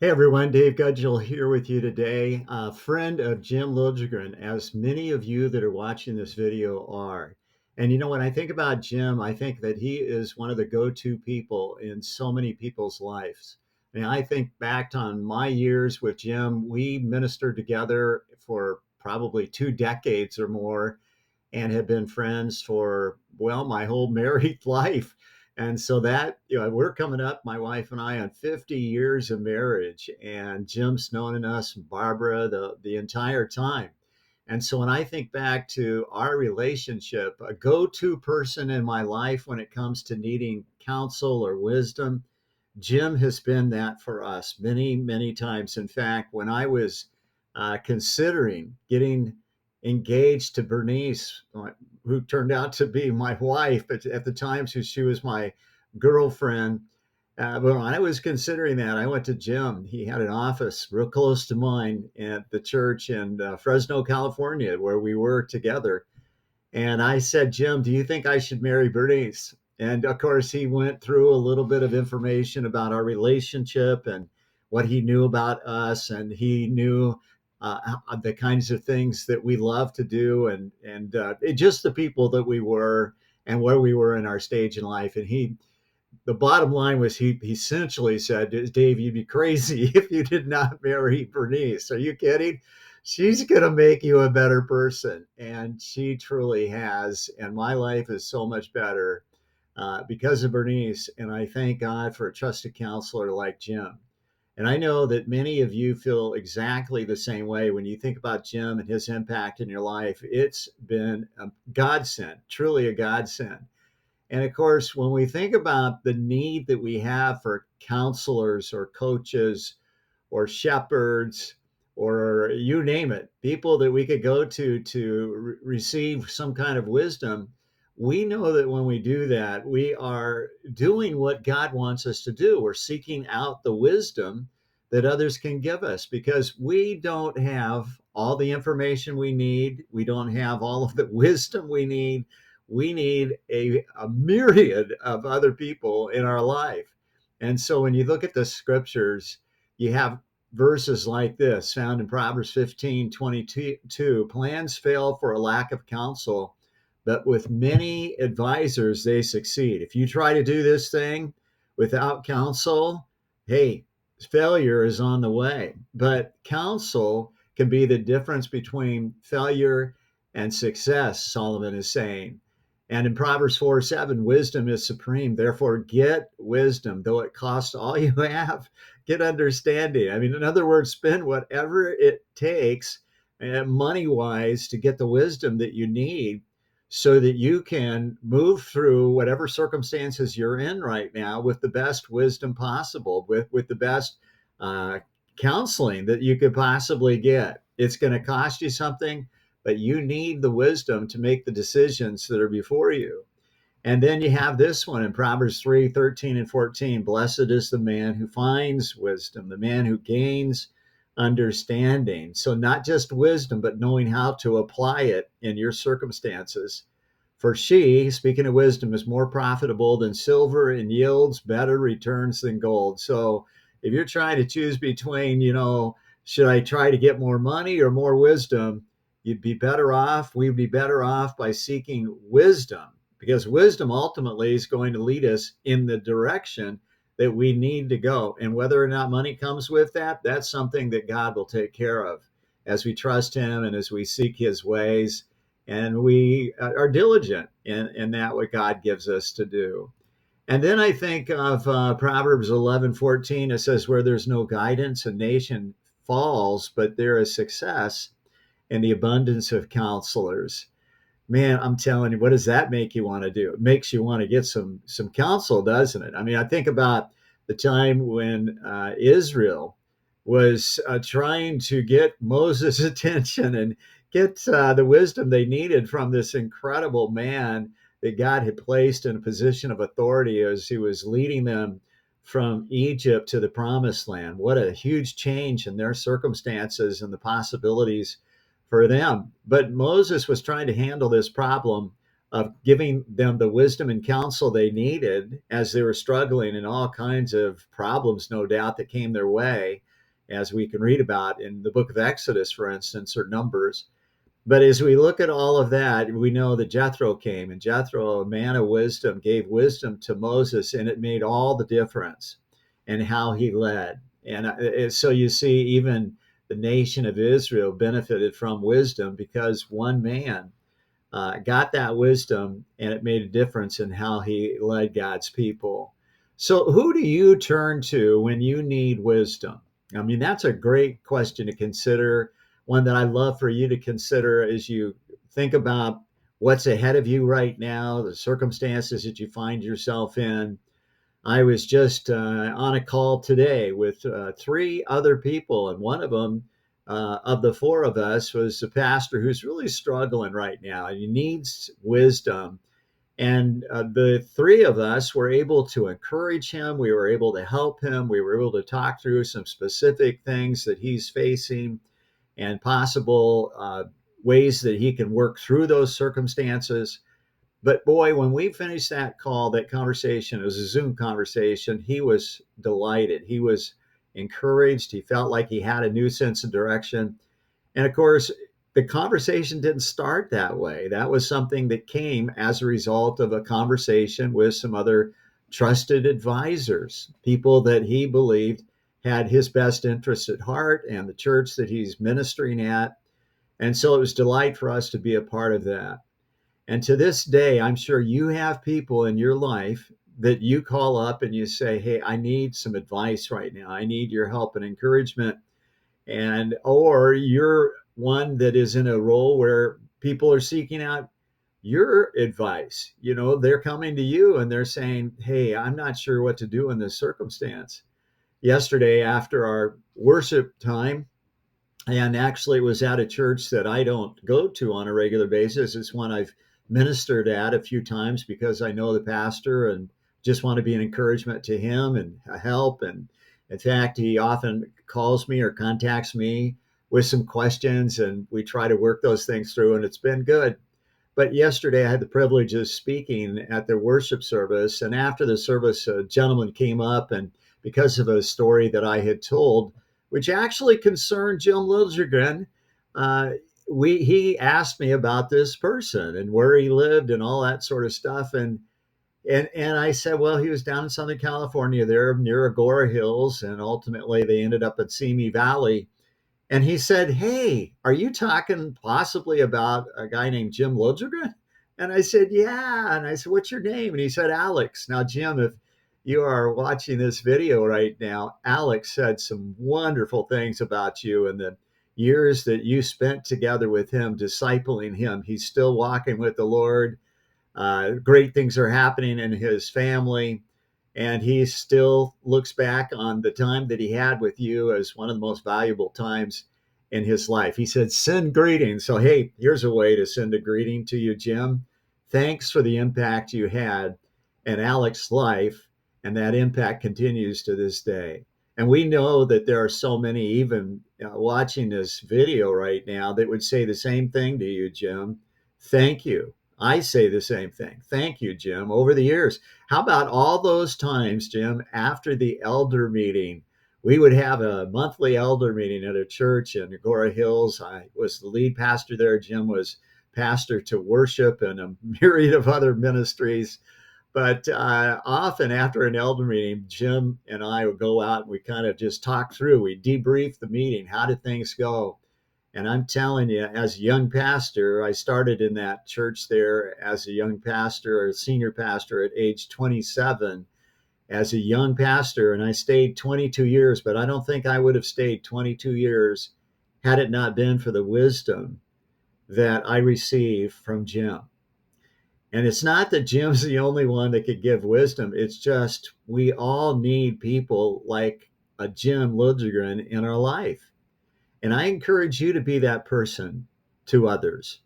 Hey everyone, Dave Gudgel here with you today, a friend of Jim Liljegren, as many of you that are watching this video are. And when I think about Jim, I think that he is one of the go-to people in so many people's lives. I mean, I think back on my years with Jim, we ministered together for probably 2 decades or more and have been friends for, well, my whole married life. And so that, we're coming up, my wife and I, on 50 years of marriage, and Jim's known us, and Barbara, the entire time. And so when I think back to our relationship, a go to person in my life when it comes to needing counsel or wisdom, Jim has been that for us many, many times. In fact, when I was considering getting engaged to Bernice, who turned out to be my wife, but at the time she was my girlfriend. But when I was considering that, I went to Jim. He had an office real close to mine at the church in Fresno, California, where we were together. And I said, Jim, do you think I should marry Bernice? And of course, he went through a little bit of information about our relationship and what he knew about us. And he knew the kinds of things that we love to do and just the people that we were and where we were in our stage in life. And the bottom line was he essentially said, Dave, you'd be crazy if you did not marry Bernice. Are you kidding? She's going to make you a better person. And she truly has. And my life is so much better because of Bernice. And I thank God for a trusted counselor like Jim. And I know that many of you feel exactly the same way when you think about Jim and his impact in your life. It's been a godsend, truly a godsend. And of course, when we think about the need that we have for counselors or coaches or shepherds or you name it, people that we could go to receive some kind of wisdom, we know that when we do that, we are doing what God wants us to do. We're seeking out the wisdom that others can give us because we don't have all the information we need. We don't have all of the wisdom we need. We need a myriad of other people in our life. And so when you look at the scriptures, you have verses like this found in Proverbs 15:22. Plans fail for a lack of counsel, but with many advisors, they succeed. If you try to do this thing without counsel, hey, failure is on the way. But counsel can be the difference between failure and success, Solomon is saying. And in Proverbs 4:7, wisdom is supreme. Therefore, get wisdom, though it costs all you have. Get understanding. I mean, in other words, spend whatever it takes, money wise, to get the wisdom that you need so that you can move through whatever circumstances you're in right now with the best wisdom possible, with the best uh, counseling that you could possibly get. It's going to cost you something, but you need the wisdom to make the decisions that are before you. And then you have this one in Proverbs 3:13 and 14. Blessed is the man who finds wisdom, the man who gains understanding. So, not just wisdom, but knowing how to apply it in your circumstances. For she, speaking of wisdom, is more profitable than silver and yields better returns than gold. So, if you're trying to choose between, should I try to get more money or more wisdom? We'd be better off by seeking wisdom because wisdom ultimately is going to lead us in the direction that we need to go. And whether or not money comes with that, that's something that God will take care of as we trust Him and as we seek His ways and we are diligent in that what God gives us to do. And then I think of Proverbs 11:14. It says, where there's no guidance, a nation falls, but there is success in the abundance of counselors. Man, I'm telling you, what does that make you want to do? It makes you want to get some counsel, doesn't it? I mean, I think about the time when Israel was trying to get Moses' attention and get the wisdom they needed from this incredible man that God had placed in a position of authority as he was leading them from Egypt to the promised land. What a huge change in their circumstances and the possibilities for them. But Moses was trying to handle this problem of giving them the wisdom and counsel they needed as they were struggling in all kinds of problems, no doubt, that came their way. as we can read about in the book of Exodus, for instance, or Numbers. But as we look at all of that, we know that Jethro came, and Jethro, a man of wisdom, gave wisdom to Moses, and it made all the difference in how he led. And so you see, even the nation of Israel benefited from wisdom because one man got that wisdom, and it made a difference in how he led God's people. So, who do you turn to when you need wisdom? I mean, that's a great question to consider, one that I love for you to consider as you think about what's ahead of you right now, the circumstances that you find yourself in. I was just on a call today with three other people, and one of them, of the four of us, was a pastor who's really struggling right now, and he needs wisdom. And the three of us were able to encourage him. We were able to help him. We were able to talk through some specific things that he's facing and possible ways that he can work through those circumstances. But boy, when we finished that call, that conversation, it was a Zoom conversation, he was delighted. He was encouraged. He felt like he had a new sense of direction. And of course, the conversation didn't start that way. That was something that came as a result of a conversation with some other trusted advisors, people that he believed had his best interest at heart and the church that he's ministering at. And so it was delight for us to be a part of that. And to this day, I'm sure you have people in your life that you call up and you say, "Hey, I need some advice right now. I need your help and encouragement." And or you're one that is in a role where people are seeking out your advice. You know, they're coming to you and they're saying, "Hey, I'm not sure what to do in this circumstance." Yesterday, after our worship time, and actually it was at a church that I don't go to on a regular basis. It's one I've ministered at a few times because I know the pastor and just want to be an encouragement to him and a help. And in fact, he often calls me or contacts me with some questions, and we try to work those things through, and it's been good. But yesterday I had the privilege of speaking at their worship service. And after the service, a gentleman came up, and because of a story that I had told, which actually concerned Jim Liljegren, uh, he asked me about this person and where he lived and all that sort of stuff. And I said, well, he was down in Southern California there near Agora Hills, and ultimately they ended up at Simi Valley. And he said, "Hey, are you talking possibly about a guy named Jim Liljegren?" And I said, "Yeah." And I said, "What's your name?" And he said, "Alex." Now, Jim, if you are watching this video right now, Alex said some wonderful things about you and the years that you spent together with him, discipling him. He's still walking with the Lord. Great things are happening in his family. And he still looks back on the time that he had with you as one of the most valuable times in his life. He said, "Send greetings." So, hey, here's a way to send a greeting to you, Jim. Thanks for the impact you had in Alex's life. And that impact continues to this day. And we know that there are so many, even watching this video right now, that would say the same thing to you, Jim. Thank you. I say the same thing. Thank you, Jim, over the years. How about all those times, Jim, after the elder meeting? We would have a monthly elder meeting at a church in Agora Hills. I was the lead pastor there. Jim was pastor to worship and a myriad of other ministries. But often after an elder meeting, Jim and I would go out and we kind of just talk through. We debrief the meeting. How did things go? And I'm telling you, as a young pastor, I started in that church there as a young pastor or senior pastor at age 27 as a young pastor. And I stayed 22 years, but I don't think I would have stayed 22 years had it not been for the wisdom that I received from Jim. And it's not that Jim's the only one that could give wisdom. It's just we all need people like a Jim Liljegren in our life. And I encourage you to be that person to others,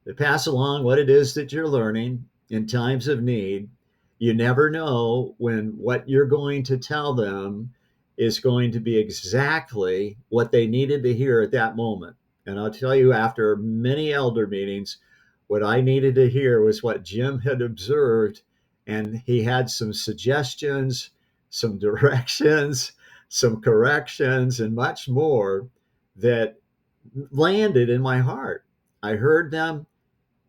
to pass along what it is that you're learning in times of need. You never know when what you're going to tell them is going to be exactly what they needed to hear at that moment. And I'll tell you, after many elder meetings, what I needed to hear was what Jim had observed. And he had some suggestions, some directions, some corrections, and much more that landed in my heart. I heard them,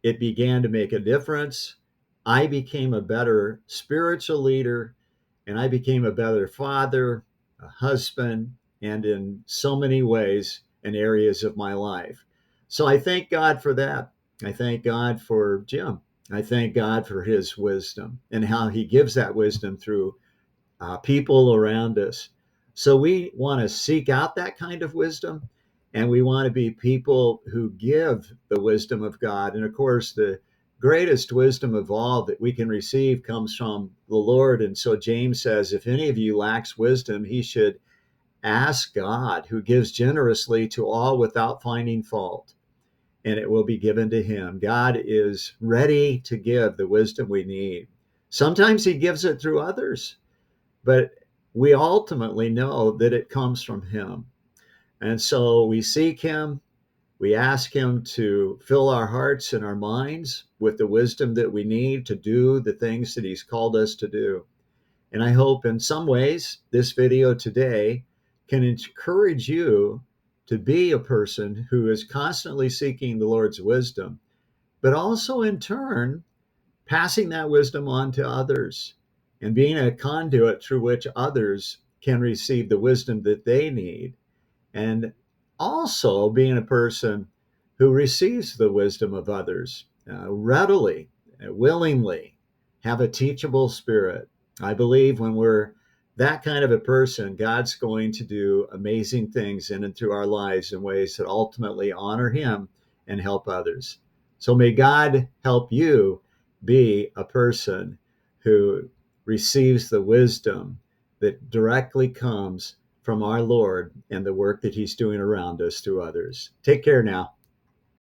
it began to make a difference. I became a better spiritual leader, and I became a better father, a husband, and in so many ways and areas of my life. So I thank God for that. I thank God for Jim. I thank God for his wisdom and how he gives that wisdom through people around us. So we want to seek out that kind of wisdom, and we want to be people who give the wisdom of God. And of course, the greatest wisdom of all that we can receive comes from the Lord. And so James says, if any of you lacks wisdom, he should ask God, who gives generously to all without finding fault, and it will be given to him. God is ready to give the wisdom we need. Sometimes he gives it through others, but we ultimately know that it comes from him. And so we seek him, we ask him to fill our hearts and our minds with the wisdom that we need to do the things that he's called us to do. And I hope in some ways this video today can encourage you to be a person who is constantly seeking the Lord's wisdom, but also in turn passing that wisdom on to others and being a conduit through which others can receive the wisdom that they need. And also being a person who receives the wisdom of others readily, willingly, have a teachable spirit. I believe when we're that kind of a person, God's going to do amazing things in and through our lives in ways that ultimately honor him and help others. So may God help you be a person who receives the wisdom that directly comes from our Lord and the work that he's doing around us through others. Take care now.